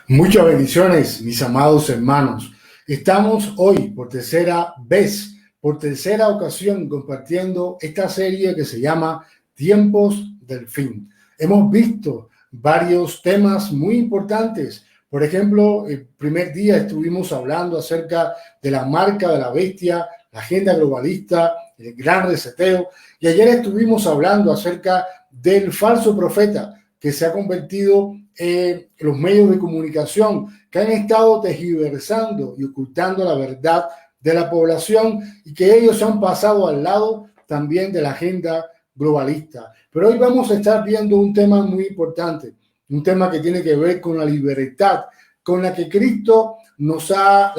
Muchas bendiciones, mis amados hermanos. Estamos hoy por tercera vez, por tercera ocasión, compartiendo esta serie que se llama Tiempos del Fin. Hemos visto varios temas muy importantes. Por ejemplo, el primer día estuvimos hablando acerca de la marca de la bestia, la agenda globalista, el gran reseteo. Y ayer estuvimos hablando acerca del falso profeta que se ha convertido en los medios de comunicación, que han estado tergiversando y ocultando la verdad de la población y que ellos han pasado al lado también de la agenda globalista. Pero hoy vamos a estar viendo un tema muy importante, un tema que tiene que ver con la libertad, con la que Cristo nos ha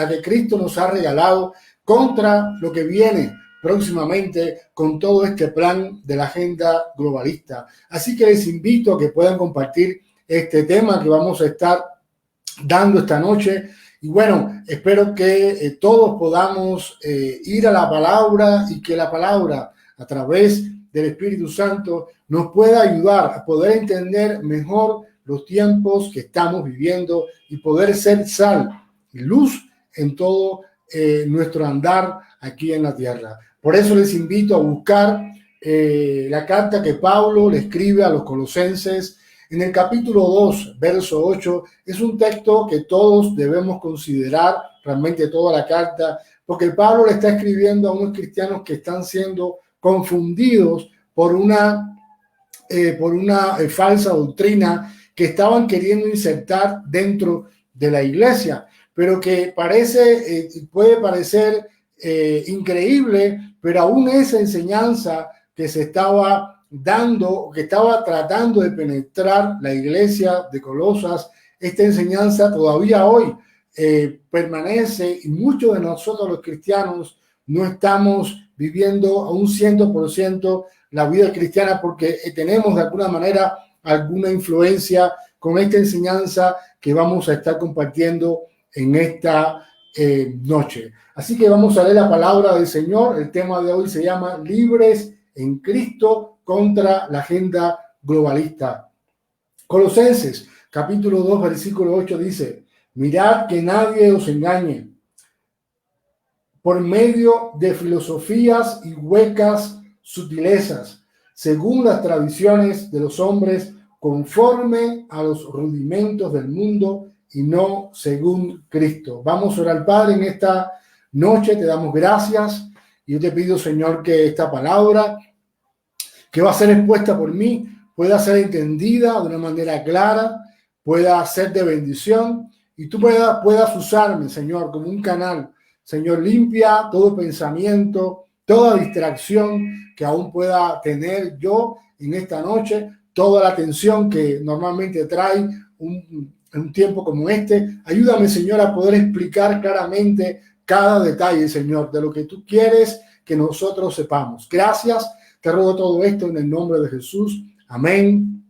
regalado contra lo que viene próximamente con todo este plan de la agenda globalista. Así que les invito a que puedan compartir este tema que vamos a estar dando esta noche. Y bueno, espero que todos podamos ir a la palabra y que la palabra a través del Espíritu Santo nos pueda ayudar a poder entender mejor los tiempos que estamos viviendo y poder ser sal y luz en todo nuestro andar aquí en la tierra. Por eso les invito a buscar la carta que Pablo le escribe a los colosenses en el capítulo 2, verso 8. Es un texto que todos debemos considerar, realmente toda la carta, porque Pablo le está escribiendo a unos cristianos que están siendo confundidos por una falsa doctrina que estaban queriendo insertar dentro de la iglesia, pero que puede parecer increíble, pero aún esa enseñanza que se estaba dando, que estaba tratando de penetrar la iglesia de Colosas, esta enseñanza todavía hoy permanece, y muchos de nosotros los cristianos no estamos viviendo a un 100% la vida cristiana porque tenemos de alguna manera alguna influencia con esta enseñanza que vamos a estar compartiendo en esta noche. Así que vamos a leer la palabra del Señor. El tema de hoy se llama Libres en Cristo contra la agenda globalista. Colosenses, capítulo 2, versículo 8 dice: mirad que nadie os engañe por medio de filosofías y huecas sutilezas, según las tradiciones de los hombres, conforme a los rudimentos del mundo y no según Cristo. Vamos a orar, Padre, en esta noche. Te damos gracias y yo te pido, Señor, que esta palabra que va a ser expuesta por mí pueda ser entendida de una manera clara, pueda ser de bendición y tú puedas usarme, Señor, como un canal. Señor, limpia todo pensamiento, toda distracción que aún pueda tener yo en esta noche, toda la atención que normalmente trae un tiempo como este. Ayúdame, Señor, a poder explicar claramente cada detalle, Señor, de lo que tú quieres que nosotros sepamos. Gracias, te ruego todo esto en el nombre de Jesús. Amén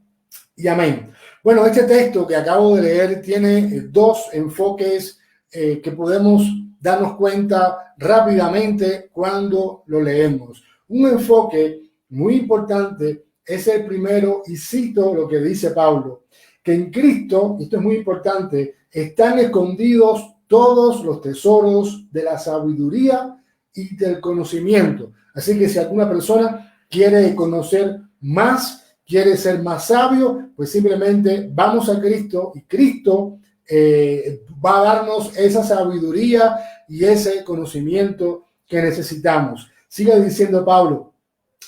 y amén. Bueno, este texto que acabo de leer tiene dos enfoques que podemos darnos cuenta rápidamente cuando lo leemos. Un enfoque muy importante es el primero, y cito lo que dice Pablo, que en Cristo, esto es muy importante, están escondidos todos los tesoros de la sabiduría y del conocimiento. Así que si alguna persona quiere conocer más, quiere ser más sabio, pues simplemente vamos a Cristo y Cristo va a darnos esa sabiduría y ese conocimiento que necesitamos. Sigue diciendo Pablo,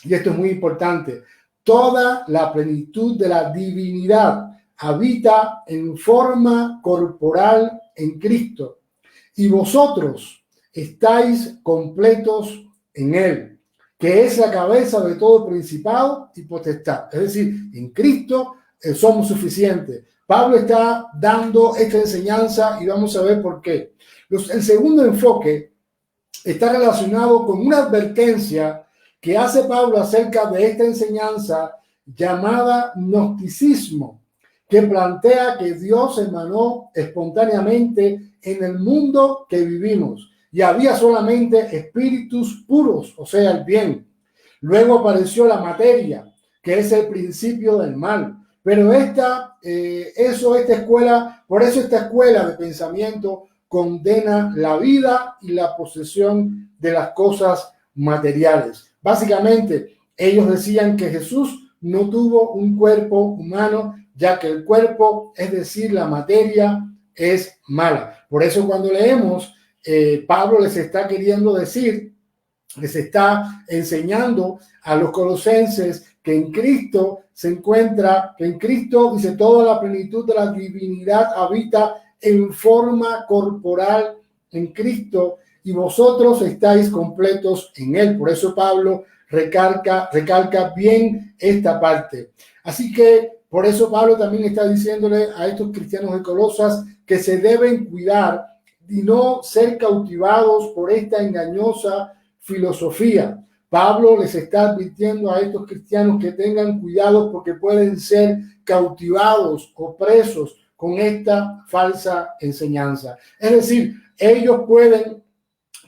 y esto es muy importante: toda la plenitud de la divinidad habita en forma corporal en Cristo, y vosotros estáis completos en Él, que es la cabeza de todo principado y potestad. Es decir, en Cristo somos suficientes. Pablo está dando esta enseñanza y vamos a ver por qué. El segundo enfoque está relacionado con una advertencia que hace Pablo acerca de esta enseñanza llamada gnosticismo, que plantea que Dios emanó espontáneamente en el mundo que vivimos y había solamente espíritus puros, o sea, el bien. Luego apareció la materia, que es el principio del mal, Pero esta escuela, por eso esta escuela de pensamiento condena la vida y la posesión de las cosas materiales. Básicamente, ellos decían que Jesús no tuvo un cuerpo humano, ya que el cuerpo, es decir, la materia, es mala. Por eso cuando leemos, Pablo les está queriendo decir, les está enseñando a los colosenses que en Cristo se encuentra, que en Cristo, dice, toda la plenitud de la divinidad habita en forma corporal en Cristo y vosotros estáis completos en Él. Por eso Pablo recalca bien esta parte. Así que por eso Pablo también está diciéndole a estos cristianos de Colosas que se deben cuidar y no ser cautivados por esta engañosa filosofía. Pablo les está advirtiendo a estos cristianos que tengan cuidado porque pueden ser cautivados o presos con esta falsa enseñanza. Es decir, ellos pueden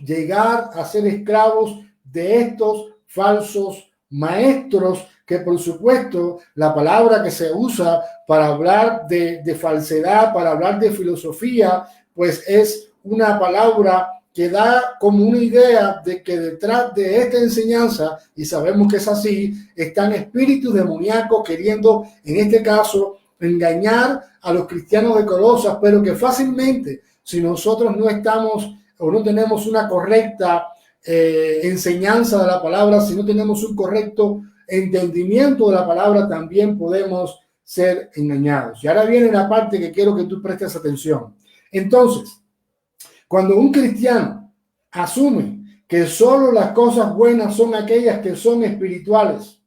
llegar a ser esclavos de estos falsos maestros que, por supuesto, la palabra que se usa para hablar de falsedad, para hablar de filosofía, pues es una palabra que da como una idea de que detrás de esta enseñanza, y sabemos que es así, están espíritus demoníacos queriendo, en este caso, engañar a los cristianos de Colosas, pero que fácilmente, si nosotros no estamos o no tenemos una correcta enseñanza de la palabra, si no tenemos un correcto entendimiento de la palabra, también podemos ser engañados. Y ahora viene la parte que quiero que tú prestes atención. Entonces, cuando un cristiano asume que solo las cosas buenas son aquellas que son espirituales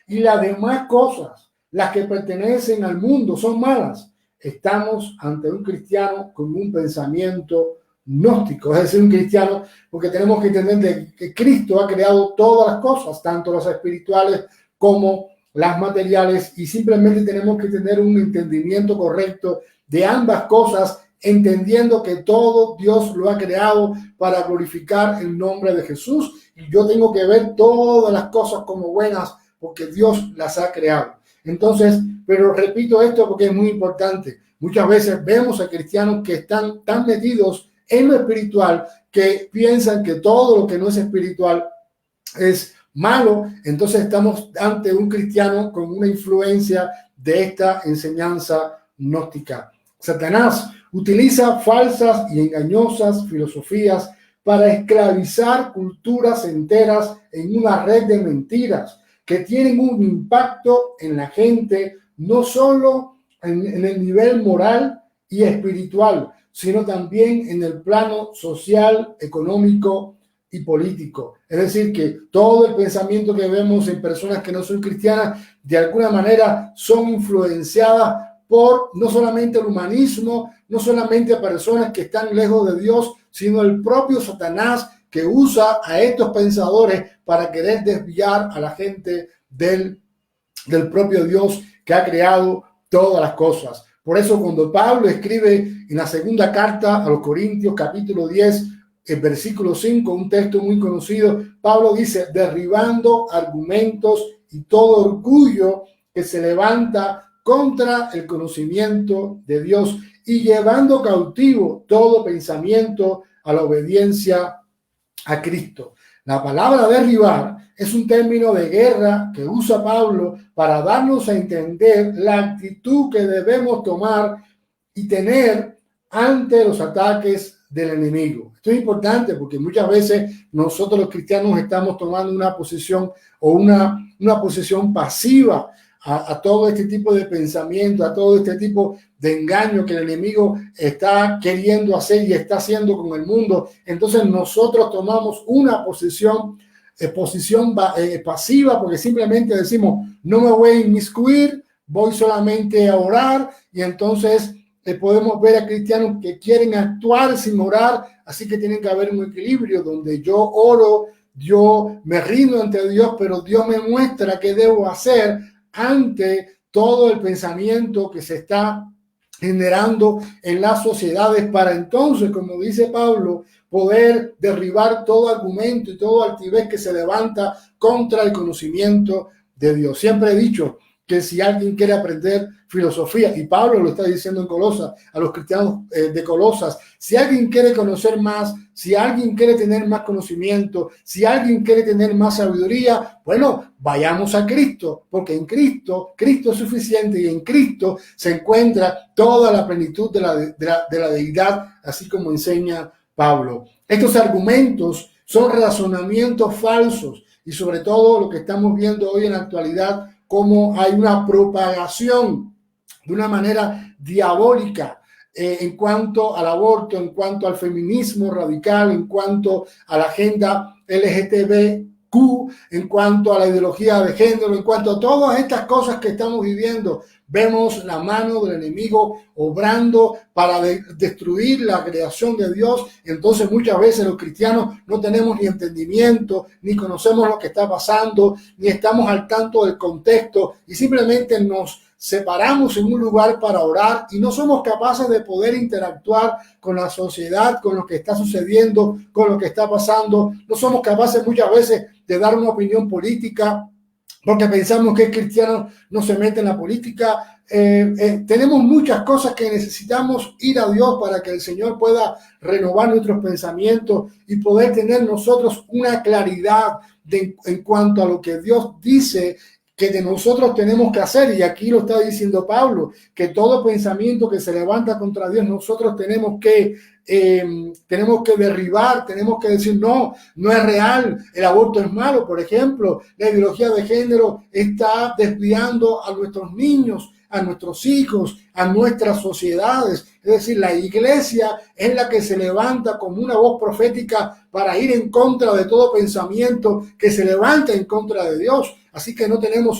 y las demás cosas, las que pertenecen al mundo, son malas, estamos ante un cristiano con un pensamiento gnóstico, es decir, un cristiano, porque tenemos que entender que Cristo ha creado todas las cosas, tanto las espirituales como las materiales, y simplemente tenemos que tener un entendimiento correcto de ambas cosas, entendiendo que todo Dios lo ha creado para glorificar el nombre de Jesús, y yo tengo que ver todas las cosas como buenas porque Dios las ha creado. Entonces, pero repito esto porque es muy importante. Muchas veces vemos a cristianos que están tan metidos en lo espiritual que piensan que todo lo que no es espiritual es malo. Entonces estamos ante un cristiano con una influencia de esta enseñanza gnóstica. Satanás utiliza falsas y engañosas filosofías para esclavizar culturas enteras en una red de mentiras que tienen un impacto en la gente, no solo en el nivel moral y espiritual, sino también en el plano social, económico y político. Es decir, que todo el pensamiento que vemos en personas que no son cristianas, de alguna manera son influenciadas por no solamente el humanismo, no solamente personas que están lejos de Dios, sino el propio Satanás que usa a estos pensadores para querer desviar a la gente del propio Dios que ha creado todas las cosas. Por eso cuando Pablo escribe en la segunda carta a los Corintios, capítulo 10, el versículo 5, un texto muy conocido, Pablo dice, derribando argumentos y todo orgullo que se levanta contra el conocimiento de Dios y llevando cautivo todo pensamiento a la obediencia a Cristo. La palabra derribar es un término de guerra que usa Pablo para darnos a entender la actitud que debemos tomar y tener ante los ataques del enemigo. Esto es importante porque muchas veces nosotros los cristianos estamos tomando una posición o una posición pasiva a todo este tipo de pensamiento, a todo este tipo de engaño que el enemigo está queriendo hacer y está haciendo con el mundo. Entonces nosotros tomamos una posición pasiva porque simplemente decimos, no me voy a inmiscuir, voy solamente a orar, y entonces podemos ver a cristianos que quieren actuar sin orar, así que tiene que haber un equilibrio donde yo oro, yo me rindo ante Dios, pero Dios me muestra qué debo hacer ante todo el pensamiento que se está generando en las sociedades para entonces, como dice Pablo, poder derribar todo argumento y todo altivez que se levanta contra el conocimiento de Dios. Siempre he dicho que si alguien quiere aprender filosofía, y Pablo lo está diciendo en Colosas, a los cristianos de Colosas, si alguien quiere conocer más, si alguien quiere tener más conocimiento, si alguien quiere tener más sabiduría, bueno, vayamos a Cristo, porque en Cristo es suficiente y en Cristo se encuentra toda la plenitud de la deidad, así como enseña Pablo. Estos argumentos son razonamientos falsos y sobre todo lo que estamos viendo hoy en la actualidad, cómo hay una propagación de una manera diabólica en cuanto al aborto, en cuanto al feminismo radical, en cuanto a la agenda LGTBQ, en cuanto a la ideología de género, en cuanto a todas estas cosas que estamos viviendo. Vemos la mano del enemigo obrando para destruir la creación de Dios. Entonces muchas veces los cristianos no tenemos ni entendimiento, ni conocemos lo que está pasando, ni estamos al tanto del contexto y simplemente nos separamos en un lugar para orar y no somos capaces de poder interactuar con la sociedad, con lo que está sucediendo, con lo que está pasando. No somos capaces muchas veces de dar una opinión política porque pensamos que el cristiano no se mete en la política. Tenemos muchas cosas que necesitamos ir a Dios para que el Señor pueda renovar nuestros pensamientos y poder tener nosotros una claridad en cuanto a lo que Dios dice que de nosotros tenemos que hacer. Y aquí lo está diciendo Pablo, que todo pensamiento que se levanta contra Dios nosotros tenemos que derribar, tenemos que decir no es real, el aborto es malo, por ejemplo. La ideología de género está desviando a nuestros niños, a nuestros hijos, a nuestras sociedades. Es decir, la iglesia es la que se levanta como una voz profética para ir en contra de todo pensamiento que se levanta en contra de Dios. Así que no tenemos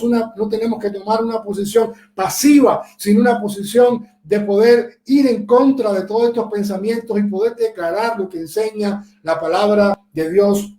que tomar una posición pasiva, sino una posición de poder ir en contra de todos estos pensamientos y poder declarar lo que enseña la palabra de Dios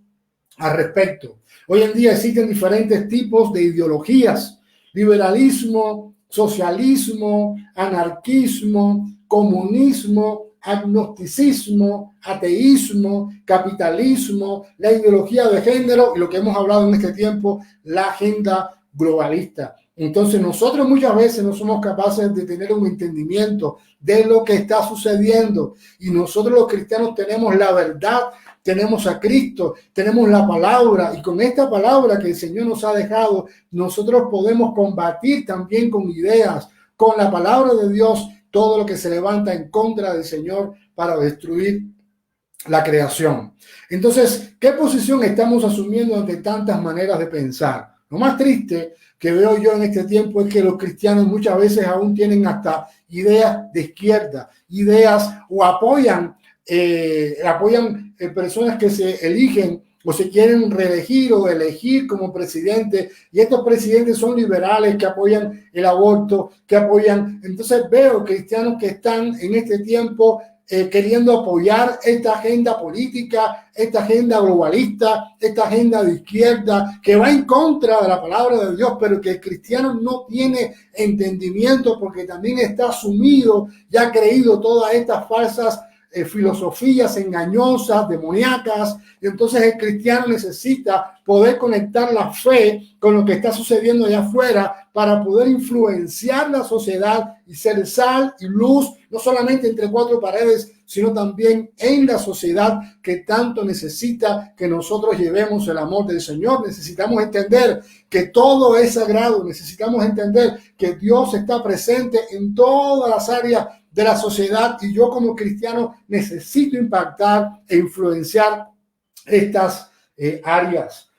al respecto. Hoy en día existen diferentes tipos de ideologías: liberalismo, socialismo, anarquismo, comunismo, agnosticismo, ateísmo, capitalismo, la ideología de género y lo que hemos hablado en este tiempo, la agenda globalista. Entonces nosotros muchas veces no somos capaces de tener un entendimiento de lo que está sucediendo y nosotros los cristianos tenemos la verdad, tenemos a Cristo, tenemos la palabra y con esta palabra que el Señor nos ha dejado, nosotros podemos combatir también con ideas, con la palabra de Dios, todo lo que se levanta en contra del Señor para destruir la creación. Entonces, ¿qué posición estamos asumiendo ante tantas maneras de pensar? Lo más triste que veo yo en este tiempo es que los cristianos muchas veces aún tienen hasta ideas de izquierda, ideas o apoyan personas que se eligen o se quieren reelegir o elegir como presidente, y estos presidentes son liberales que apoyan el aborto, que apoyan. Entonces veo cristianos que están en este tiempo queriendo apoyar esta agenda política, esta agenda globalista, esta agenda de izquierda que va en contra de la palabra de Dios, pero que el cristiano no tiene entendimiento porque también está sumido y ha creído todas estas falsas filosofías engañosas, demoníacas, y entonces el cristiano necesita poder conectar la fe con lo que está sucediendo allá afuera para poder influenciar la sociedad y ser sal y luz, no solamente entre cuatro paredes, sino también en la sociedad que tanto necesita que nosotros llevemos el amor del Señor. Necesitamos entender que todo es sagrado, necesitamos entender que Dios está presente en todas las áreas de la sociedad y yo como cristiano necesito impactar e influenciar estas áreas.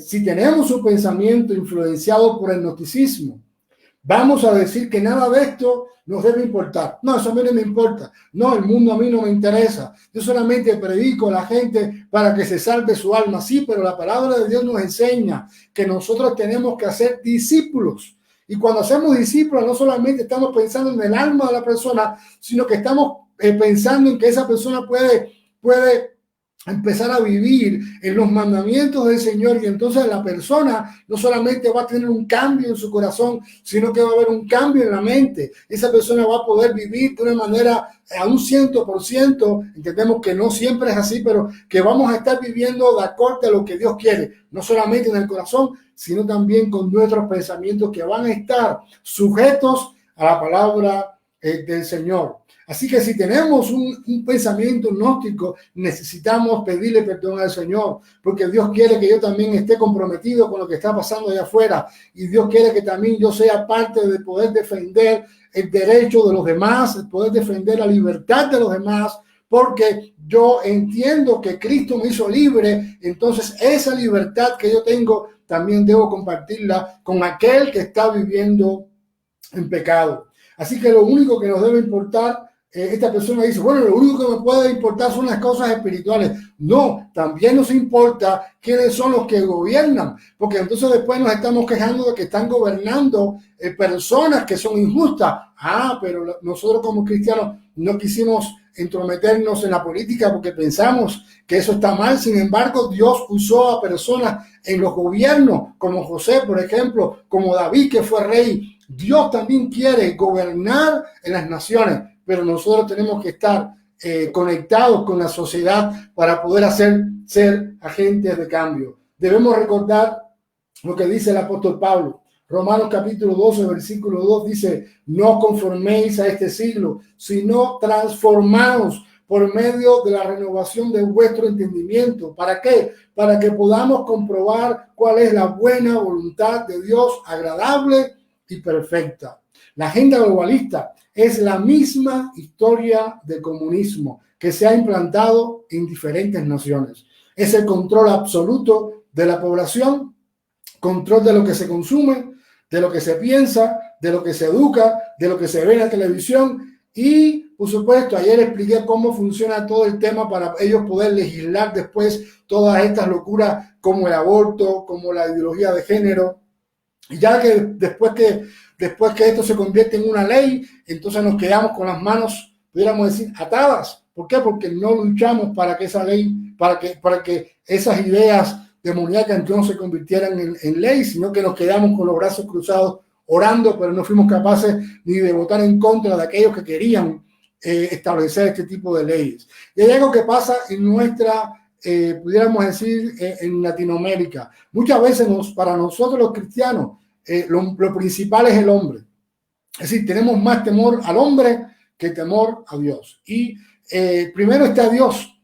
Si tenemos un pensamiento influenciado por el gnosticismo, vamos a decir que nada de esto nos debe importar. No, eso a mí no me importa. No, el mundo a mí no me interesa. Yo solamente predico a la gente para que se salve su alma. Sí, pero la palabra de Dios nos enseña que nosotros tenemos que hacer discípulos. Y cuando hacemos discípulos, no solamente estamos pensando en el alma de la persona, sino que estamos pensando en que esa persona puede empezar a vivir en los mandamientos del Señor, y entonces la persona no solamente va a tener un cambio en su corazón, sino que va a haber un cambio en la mente. Esa persona va a poder vivir de una manera a un 100%. Entendemos que no siempre es así, pero que vamos a estar viviendo de acuerdo a lo que Dios quiere, no solamente en el corazón, sino también con nuestros pensamientos que van a estar sujetos a la palabra del Señor. Así que si tenemos un pensamiento gnóstico, necesitamos pedirle perdón al Señor, porque Dios quiere que yo también esté comprometido con lo que está pasando allá afuera, y Dios quiere que también yo sea parte de poder defender el derecho de los demás, el poder defender la libertad de los demás, porque yo entiendo que Cristo me hizo libre. Entonces esa libertad que yo tengo también debo compartirla con aquel que está viviendo en pecado. Así que lo único que nos debe importar, esta persona dice, bueno, lo único que me puede importar son las cosas espirituales. No, también nos importa quiénes son los que gobiernan, porque entonces después nos estamos quejando de que están gobernando personas que son injustas. Pero nosotros como cristianos no quisimos entrometernos en la política porque pensamos que eso está mal. Sin embargo, Dios usó a personas en los gobiernos, como José, por ejemplo, como David, que fue rey. Dios también quiere gobernar en las naciones, pero nosotros tenemos que estar conectados con la sociedad para poder ser agentes de cambio. Debemos recordar lo que dice el apóstol Pablo. Romanos capítulo 12, versículo 2 dice, no conforméis a este siglo, sino transformaos por medio de la renovación de vuestro entendimiento. ¿Para qué? Para que podamos comprobar cuál es la buena voluntad de Dios, agradable y perfecta. La agenda globalista es la misma historia del comunismo que se ha implantado en diferentes naciones. Es el control absoluto de la población, control de lo que se consume, de lo que se piensa, de lo que se educa, de lo que se ve en la televisión. Y, por supuesto, ayer expliqué cómo funciona todo el tema para ellos poder legislar después todas estas locuras como el aborto, como la ideología de género. Y ya que después que esto se convierte en una ley, entonces nos quedamos con las manos, pudiéramos decir, atadas. ¿Por qué? Porque no luchamos para que esa ley, para que esas ideas demoníacas no se convirtieran en ley, sino que nos quedamos con los brazos cruzados orando, pero no fuimos capaces ni de votar en contra de aquellos que querían establecer este tipo de leyes. Y hay algo que pasa en nuestra, pudiéramos decir, en Latinoamérica. Muchas veces para nosotros los cristianos, lo principal es el hombre. Es decir, tenemos más temor al hombre que temor a Dios. Y primero está Dios,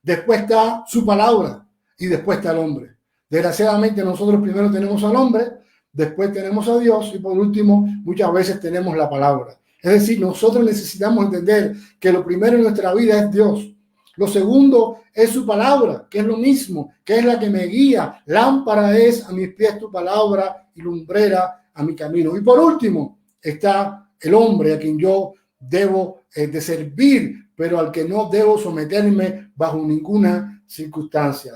después está su palabra y después está el hombre. Desgraciadamente nosotros primero tenemos al hombre, después tenemos a Dios y por último muchas veces tenemos la palabra. Es decir, nosotros necesitamos entender que lo primero en nuestra vida es Dios. Lo segundo es su palabra, que es lo mismo, que es la que me guía. Lámpara es a mis pies tu palabra y lumbrera a mi camino. Y por último está el hombre a quien yo debo de servir, pero al que no debo someterme bajo ninguna circunstancia.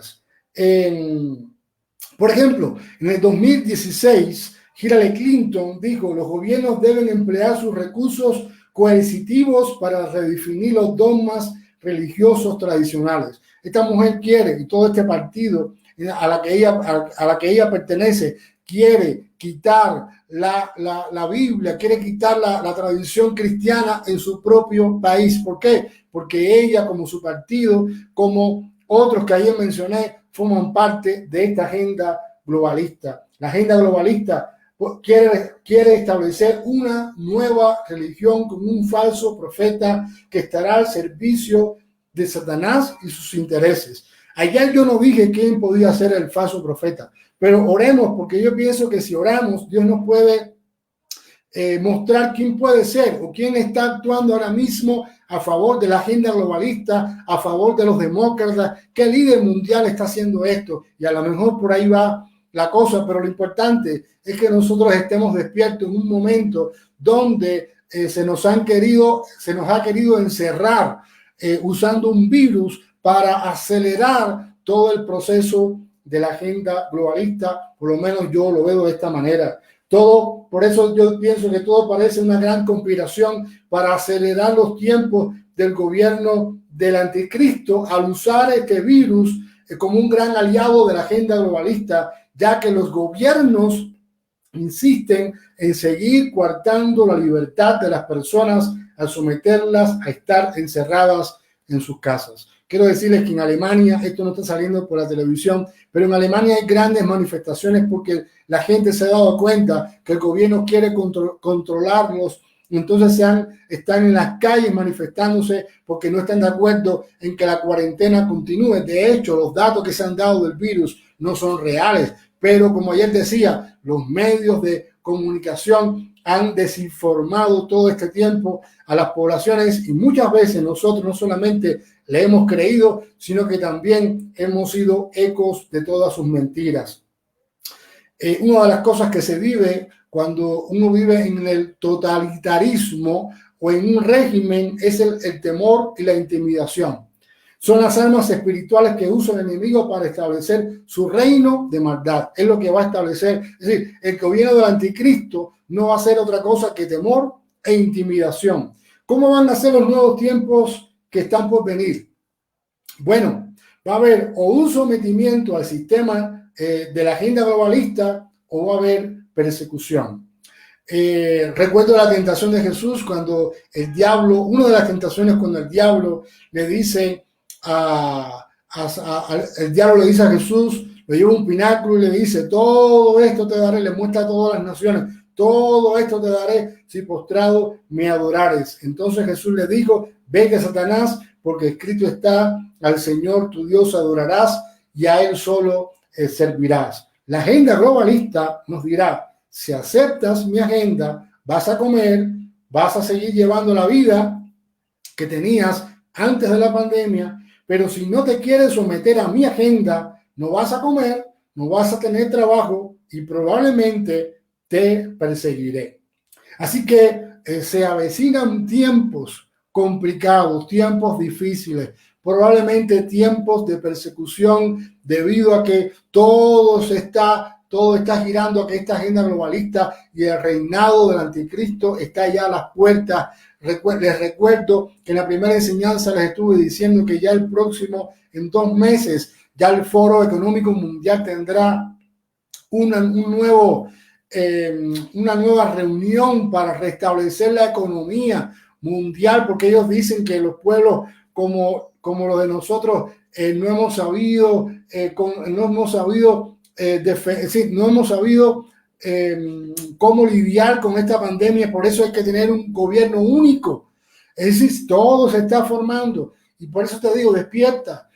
Por ejemplo, en el 2016, Hillary Clinton dijo, los gobiernos deben emplear sus recursos coercitivos para redefinir los dogmas religiosos tradicionales. Esta mujer quiere, y todo este partido a la que ella pertenece, quiere quitar la Biblia, quiere quitar la tradición cristiana en su propio país. ¿Por qué? Porque ella, como su partido, como otros que ayer mencioné, forman parte de esta agenda globalista. La agenda globalista quiere establecer una nueva religión con un falso profeta que estará al servicio de Satanás y sus intereses. Ayer yo no dije quién podía ser el falso profeta, pero oremos, porque yo pienso que si oramos, Dios nos puede mostrar quién puede ser o quién está actuando ahora mismo a favor de la agenda globalista, a favor de los demócratas, qué líder mundial está haciendo esto, y a lo mejor por ahí va la cosa. Pero lo importante es que nosotros estemos despiertos en un momento donde se nos ha querido encerrar usando un virus para acelerar todo el proceso de la agenda globalista. Por lo menos yo lo veo de esta manera. Todo, por eso yo pienso que todo parece una gran conspiración para acelerar los tiempos del gobierno del anticristo al usar este virus como un gran aliado de la agenda globalista, ya que los gobiernos insisten en seguir coartando la libertad de las personas al someterlas a estar encerradas en sus casas. Quiero decirles que en Alemania, esto no está saliendo por la televisión, pero en Alemania hay grandes manifestaciones porque la gente se ha dado cuenta que el gobierno quiere controlarlos. Entonces están en las calles manifestándose porque no están de acuerdo en que la cuarentena continúe. De hecho, los datos que se han dado del virus no son reales. Pero como ayer decía, los medios de comunicación han desinformado todo este tiempo a las poblaciones y muchas veces nosotros no solamente le hemos creído, sino que también hemos sido ecos de todas sus mentiras. Una de las cosas que se vive cuando uno vive en el totalitarismo o en un régimen es el temor y la intimidación. Son las armas espirituales que usa el enemigo para establecer su reino de maldad. Es lo que va a establecer. Es decir, el gobierno del anticristo no va a ser otra cosa que temor e intimidación. ¿Cómo van a ser los nuevos tiempos que están por venir? Bueno, va a haber o un sometimiento al sistema de la agenda globalista o va a haber persecución. Recuerdo la tentación de Jesús cuando el diablo, una de las tentaciones cuando el diablo le dice el diablo le dice a Jesús, le lleva un pináculo y le dice, todo esto te daré, le muestra a todas las naciones, todo esto te daré si postrado me adorares. Entonces Jesús le dijo, vete Satanás, porque escrito está, al Señor tu Dios adorarás y a Él solo servirás. La agenda globalista nos dirá, si aceptas mi agenda, vas a comer, vas a seguir llevando la vida que tenías antes de la pandemia, pero si no te quieres someter a mi agenda, no vas a comer, no vas a tener trabajo y probablemente te perseguiré. Así que se avecinan tiempos complicados, tiempos difíciles, probablemente tiempos de persecución debido a que todo está girando a que esta agenda globalista y el reinado del anticristo está ya a las puertas. Les recuerdo que en la primera enseñanza les estuve diciendo que ya el próximo, en 2 meses, ya el Foro Económico Mundial tendrá una nueva reunión para restablecer la economía mundial, porque ellos dicen que los pueblos como los de nosotros no hemos sabido cómo lidiar con esta pandemia. Por eso hay que tener un gobierno único. Es decir, todo se está formando y por eso te digo, despierta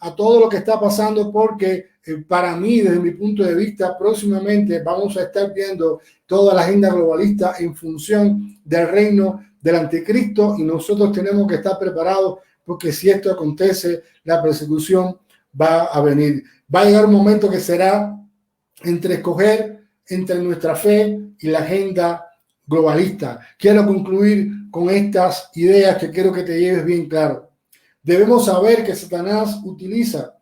a todo lo que está pasando, porque para mí, desde mi punto de vista, próximamente vamos a estar viendo toda la agenda globalista en función del reino del anticristo y nosotros tenemos que estar preparados, porque si esto acontece, la persecución va a venir. Va a llegar un momento que será entre escoger entre nuestra fe y la agenda globalista. Quiero concluir con estas ideas que quiero que te lleves bien claro. Debemos saber que Satanás utiliza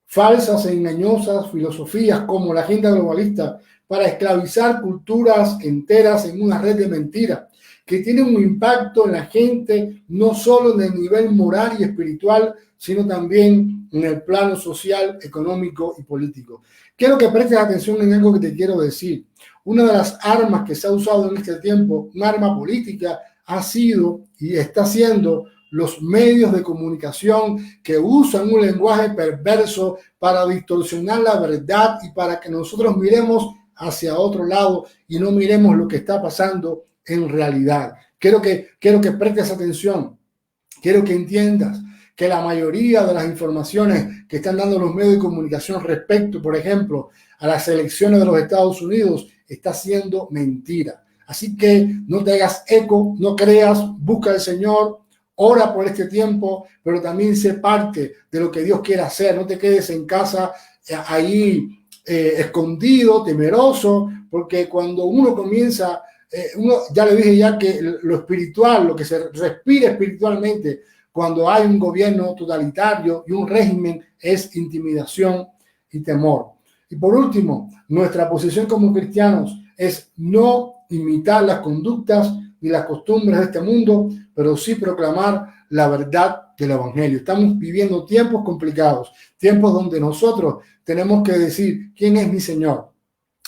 falsas e engañosas filosofías como la agenda globalista para esclavizar culturas enteras en una red de mentiras que tienen un impacto en la gente, no solo en el nivel moral y espiritual, sino también en el plano social, económico y político. Quiero que prestes atención en algo que te quiero decir. Una de las armas que se ha usado en este tiempo, un arma política, ha sido y está siendo los medios de comunicación que usan un lenguaje perverso para distorsionar la verdad y para que nosotros miremos hacia otro lado y no miremos lo que está pasando en realidad. Quiero que prestes atención. Quiero que entiendas que la mayoría de las informaciones que están dando los medios de comunicación respecto, por ejemplo, a las elecciones de los Estados Unidos, está siendo mentira. Así que no te hagas eco, no creas, busca al Señor, ora por este tiempo, pero también sé parte de lo que Dios quiere hacer. No te quedes en casa ahí escondido, temeroso, porque cuando uno comienza, ya le dije ya que lo espiritual, lo que se respira espiritualmente, cuando hay un gobierno totalitario y un régimen, es intimidación y temor. Y por último, nuestra posición como cristianos es no imitar las conductas ni las costumbres de este mundo, pero sí proclamar la verdad del Evangelio. Estamos viviendo tiempos complicados, tiempos donde nosotros tenemos que decir quién es mi Señor.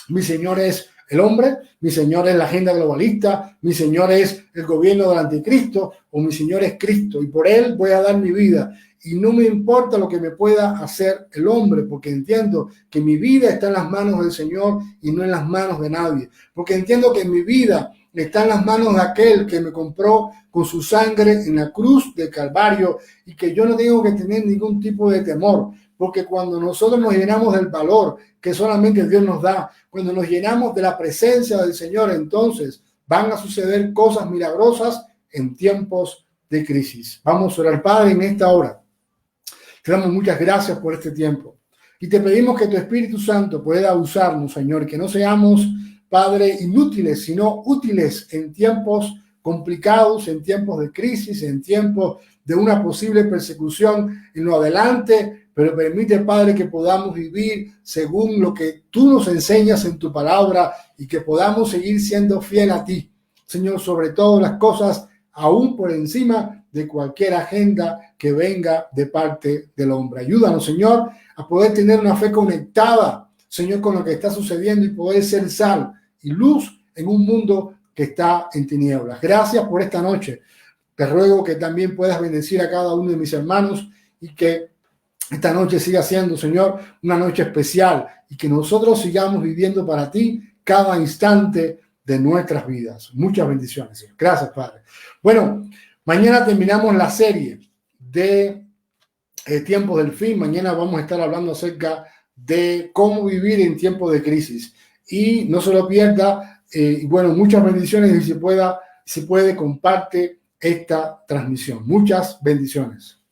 Mi Señor es el hombre, mi Señor es la agenda globalista, mi Señor es el gobierno del anticristo, o mi Señor es Cristo, y por Él voy a dar mi vida. Y no me importa lo que me pueda hacer el hombre, porque entiendo que mi vida está en las manos del Señor y no en las manos de nadie. Porque entiendo que mi vida está en las manos de aquel que me compró con su sangre en la cruz del Calvario, y que yo no tengo que tener ningún tipo de temor. Porque cuando nosotros nos llenamos del valor que solamente Dios nos da, cuando nos llenamos de la presencia del Señor, entonces van a suceder cosas milagrosas en tiempos de crisis. Vamos a orar, Padre, en esta hora. Te damos muchas gracias por este tiempo. Y te pedimos que tu Espíritu Santo pueda usarnos, Señor, que no seamos, Padre, inútiles, sino útiles en tiempos complicados, en tiempos de crisis, en tiempos de una posible persecución en lo adelante. Pero permite, Padre, que podamos vivir según lo que tú nos enseñas en tu palabra y que podamos seguir siendo fiel a ti, Señor, sobre todas las cosas, aún por encima de cualquier agenda que venga de parte del hombre. Ayúdanos, Señor, a poder tener una fe conectada, Señor, con lo que está sucediendo y poder ser sal y luz en un mundo que está en tinieblas. Gracias por esta noche. Te ruego que también puedas bendecir a cada uno de mis hermanos y que esta noche siga siendo, Señor, una noche especial y que nosotros sigamos viviendo para ti cada instante de nuestras vidas. Muchas bendiciones, Señor. Gracias, Padre. Bueno, mañana terminamos la serie de Tiempos del Fin. Mañana vamos a estar hablando acerca de cómo vivir en tiempos de crisis. Y no se lo pierda. Bueno, muchas bendiciones y si puede, comparte esta transmisión. Muchas bendiciones.